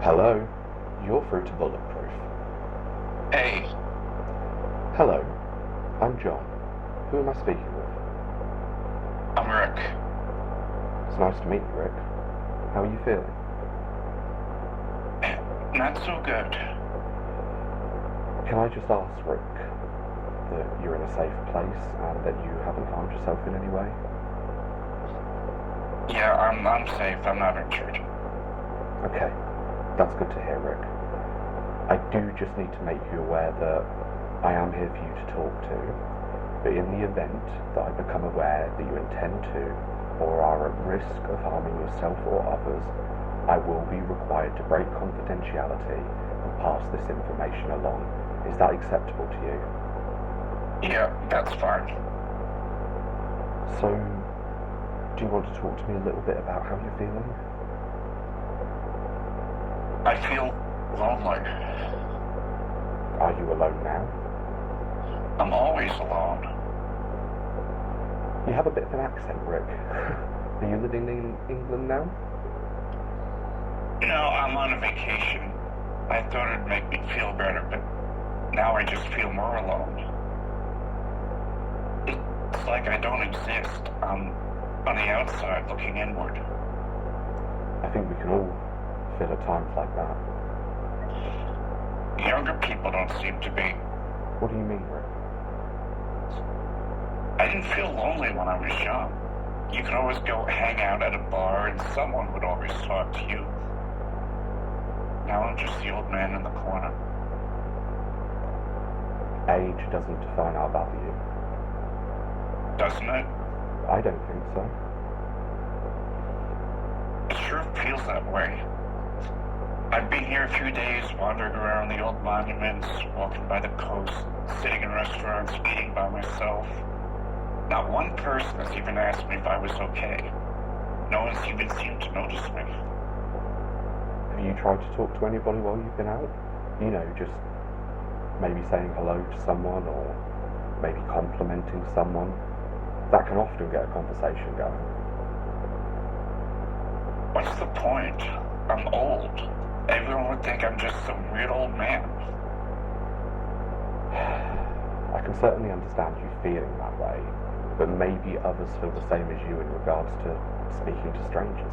Hello, you're through to Bulletproof. Hey, Hello, I'm John. Who am I speaking with? I'm Rick. It's nice to meet you, Rick. How are you feeling? Not so good. Can I just ask, Rick, that you're in a safe place and that you haven't harmed yourself in any way? Yeah, I'm safe. I'm not injured. Okay, that's good to hear, Rick. I do just need to make you aware that I am here for you to talk to, but in the event that I become aware that you intend to or are at risk of harming yourself or others, I will be required to break confidentiality and pass this information along. Is that acceptable to you? Yeah, that's fine. So, do you want to talk to me a little bit about how you're feeling? I feel lonely. Are you alone now? I'm always alone. You have a bit of an accent, Rick. Are you living in England now? No, I'm on a vacation. I thought it'd make me feel better, but now I just feel more alone. It's like I don't exist. I'm on the outside looking inward. I think we can all feel at times like that. Younger people don't seem to be. What do you mean, Rick? I didn't feel lonely when I was young. You could always go hang out at a bar and someone would always talk to you. Now I'm just the old man in the corner. Age doesn't define our value. Doesn't it? I don't think so. It sure feels that way. I've been here a few days, wandering around the old monuments, walking by the coast, sitting in restaurants, eating by myself. Not one person has even asked me if I was okay. No one's even seemed to notice me. Have you tried to talk to anybody while you've been out? You know, just maybe saying hello to someone or maybe complimenting someone. That can often get a conversation going. What's the point? I'm old. Everyone would think I'm just some weird old man. I can certainly understand you feeling that way, but maybe others feel the same as you in regards to speaking to strangers.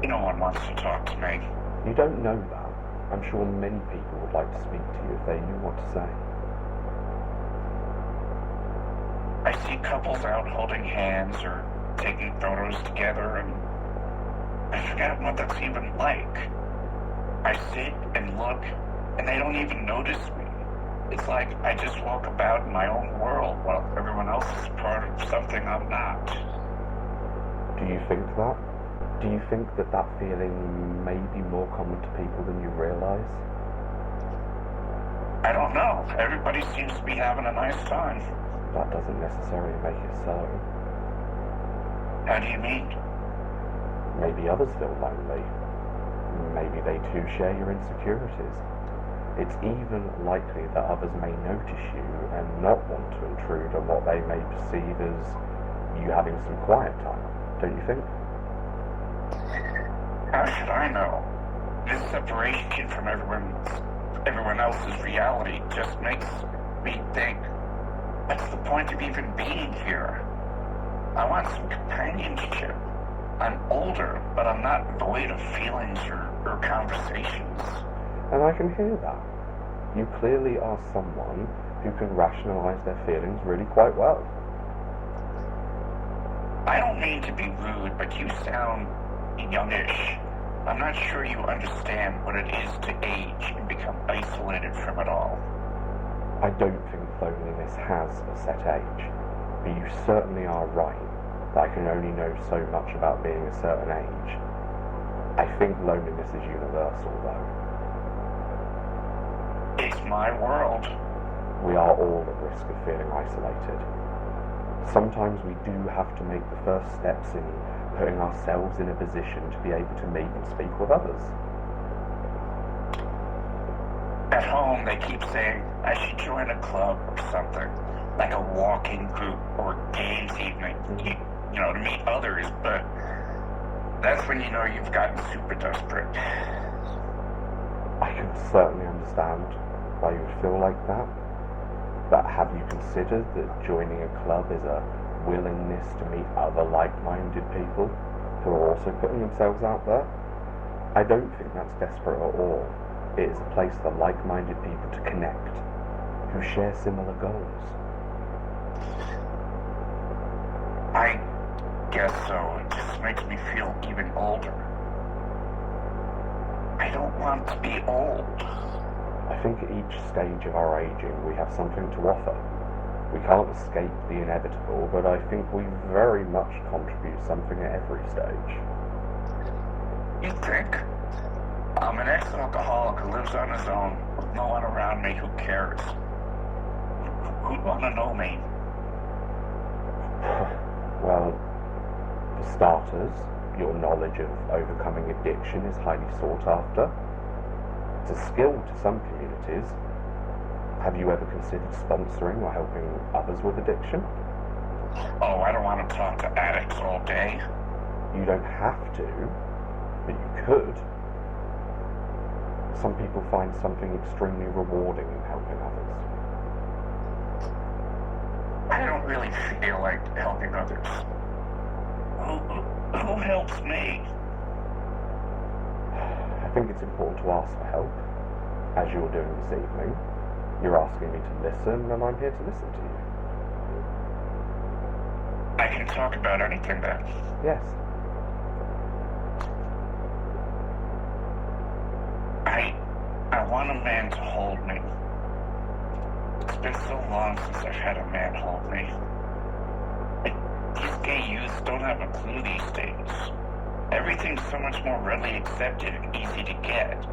No one wants to talk to me. You don't know that. I'm sure many people would like to speak to you if they knew what to say. I see couples out holding hands or taking photos together, and I forget what that's even like. I sit and look, and they don't even notice me. It's like I just walk about in my own world while everyone else is part of something I'm not. Do you think that? Do you think that that feeling may be more common to people than you realise? I don't know. Everybody seems to be having a nice time. That doesn't necessarily make it so. How do you mean? Maybe others feel lonely. Maybe they too share your insecurities. It's even likely that others may notice you and not want to intrude on what they may perceive as you having some quiet time, don't you think? How should I know? This separation from everyone else's reality just makes me think, what's the point of even being here? I want some companionship. I'm older, but I'm not void of feelings or conversations. And I can hear that. You clearly are someone who can rationalise their feelings really quite well. I don't mean to be rude, but you sound youngish. I'm not sure you understand what it is to age and become isolated from it all. I don't think loneliness has a set age, but you certainly are right that I can only know so much about being a certain age. I think loneliness is universal, though. It's my world. We are all at risk of feeling isolated. Sometimes we do have to make the first steps in putting ourselves in a position to be able to meet and speak with others. At home, they keep saying I should join a club or something, like a walking group or games evening, to meet others, but That's when you know you've gotten super desperate. I can certainly understand why you would feel like that, but have you considered that joining a club is a willingness to meet other like-minded people who are also putting themselves out there? I don't think that's desperate at all. It is a place for like-minded people to connect, who share similar goals. I guess so. It just makes me feel even older. I don't want to be old. I think at each stage of our aging we have something to offer. We can't escape the inevitable, but I think we very much contribute something at every stage. You think? I'm an ex-alcoholic who lives on his own, with no one around me who cares. Who'd want to know me? Well, for starters, your knowledge of overcoming addiction is highly sought after. It's a skill to some communities. Have you ever considered sponsoring or helping others with addiction? Oh, I don't want to talk to addicts all day. You don't have to, but you could. Some people find something extremely rewarding in helping others. I don't really feel like helping others. Who helps me? I think it's important to ask for help, as you're doing this evening. You're asking me to listen, and I'm here to listen to you. I can talk about anything then. Yes. I want a man to hold me. It's been so long since I've had a man hold me. These gay youths don't have a clue these days. Everything's so much more readily accepted and easy to get.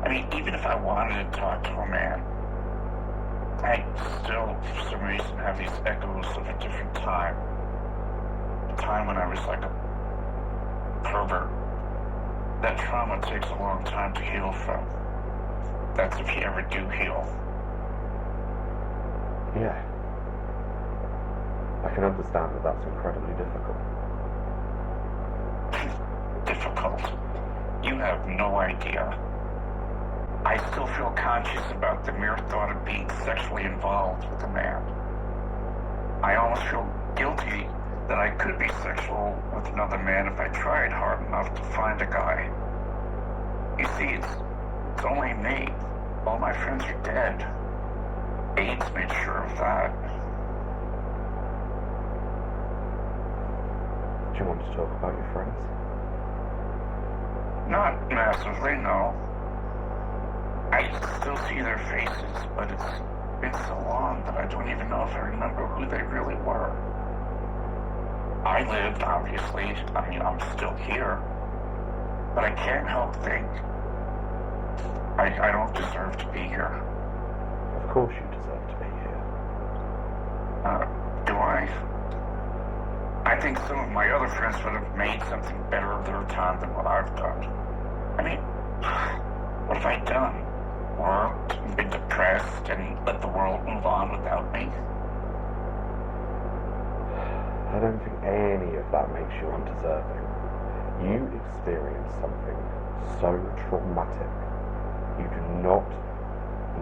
I mean, even if I wanted to talk to a man, I still, for some reason, have these echoes of a different time. A time when I was like a pervert. That trauma takes a long time to heal from. That's if you ever do heal. Yeah. I can understand that that's incredibly difficult. Difficult? You have no idea. I still feel conscious about the mere thought of being sexually involved with a man. I almost feel guilty that I could be sexual with another man if I tried hard enough to find a guy. You see, it's only me. All my friends are dead. AIDS made sure of that. Do you want to talk about your friends? Not massively, no. I still see their faces, but it's been so long that I don't even know if I remember who they really were. I lived, obviously. I mean, I'm still here. But I can't help think I don't deserve to be here. Of course you deserve to be here. Do I? I think some of my other friends would have made something better of their time than what I've done. I mean, what have I done? Worked and been depressed and let the world move on without me? I don't think any of that makes you undeserving. You experienced something so traumatic. You do not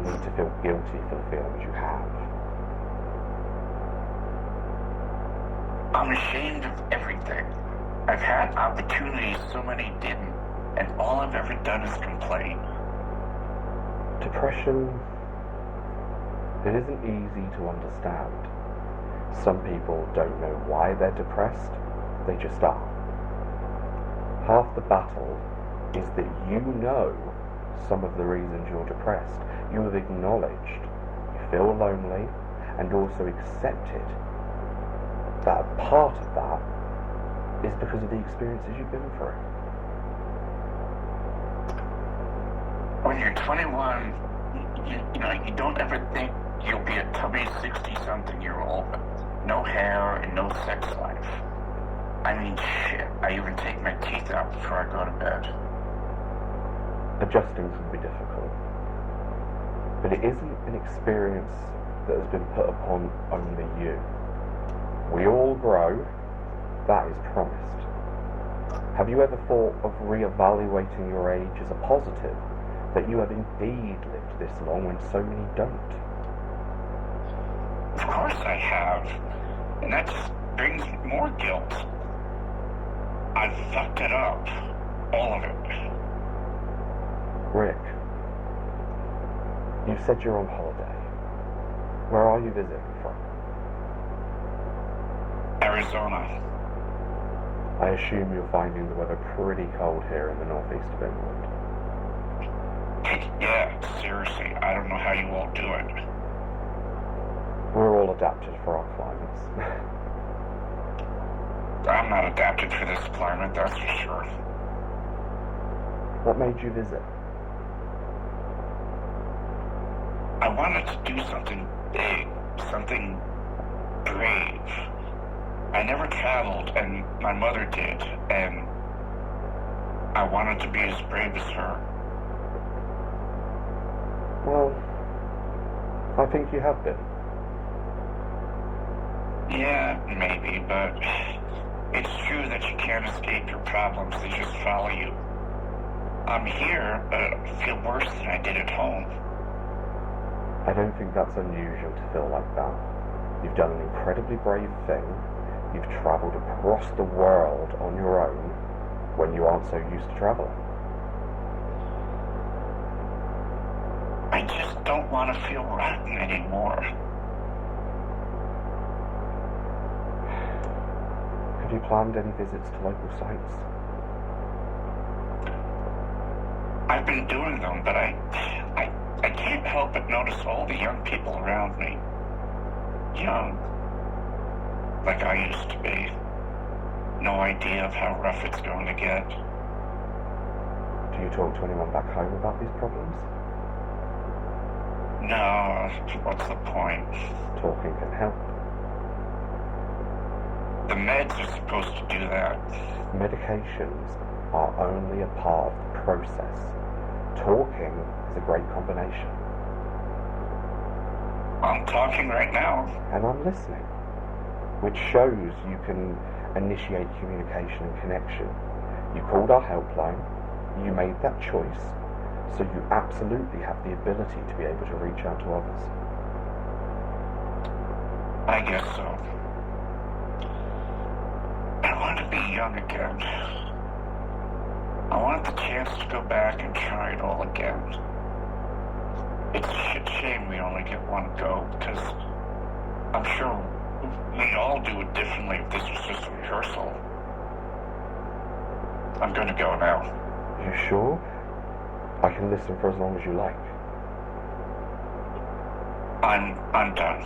need to feel guilty for the feelings you have. I'm ashamed of everything. I've had opportunities so many didn't, and all I've ever done is complain. Depression, it isn't easy to understand. Some people don't know why they're depressed, they just are. Half the battle is that you know some of the reasons you're depressed. You have acknowledged you feel lonely and also accepted that a part of that is because of the experiences you've been through. When you're 21, you don't ever think you'll be a tubby 60-something-year-old with no hair and no sex life. I mean, shit, I even take my teeth out before I go to bed. Adjusting can be difficult, but it isn't an experience that has been put upon only you. We all grow, that is promised. Have you ever thought of re-evaluating your age as a positive? That you have indeed lived this long when so many don't? Of course I have. And that just brings more guilt. I've fucked it up. All of it. Rick, you said you're on holiday. Where are you visiting from? Arizona. I assume you're finding the weather pretty cold here in the northeast of England. Yeah, seriously, I don't know how you all do it. We're all adapted for our climates. I'm not adapted for this climate, that's for sure. What made you visit? I wanted to do something big, something brave. I never traveled, and my mother did, and I wanted to be as brave as her. Well, I think you have been. Yeah, maybe, but it's true that you can't escape your problems, they just follow you. I'm here, but I feel worse than I did at home. I don't think that's unusual to feel like that. You've done an incredibly brave thing. You've travelled across the world on your own when you aren't so used to travelling. I just don't want to feel rotten anymore. Have you planned any visits to local sites? I've been doing them, but I can't help but notice all the young people around me. Young. Like I used to be. No idea of how rough it's going to get. Do you talk to anyone back home about these problems? No, what's the point? Talking can help. The meds are supposed to do that. Medications are only a part of the process. Talking is a great combination. I'm talking right now. And I'm listening, which shows you can initiate communication and connection. You called our helpline, you made that choice, so you absolutely have the ability to be able to reach out to others. I guess so. I want to be young again. I want the chance to go back and try it all again. It's a shit shame we only get one go, because I'm sure we'd all do it differently if this was just a rehearsal. I'm gonna go now. You sure? I can listen for as long as you like. I'm done.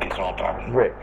It's all done. Rick?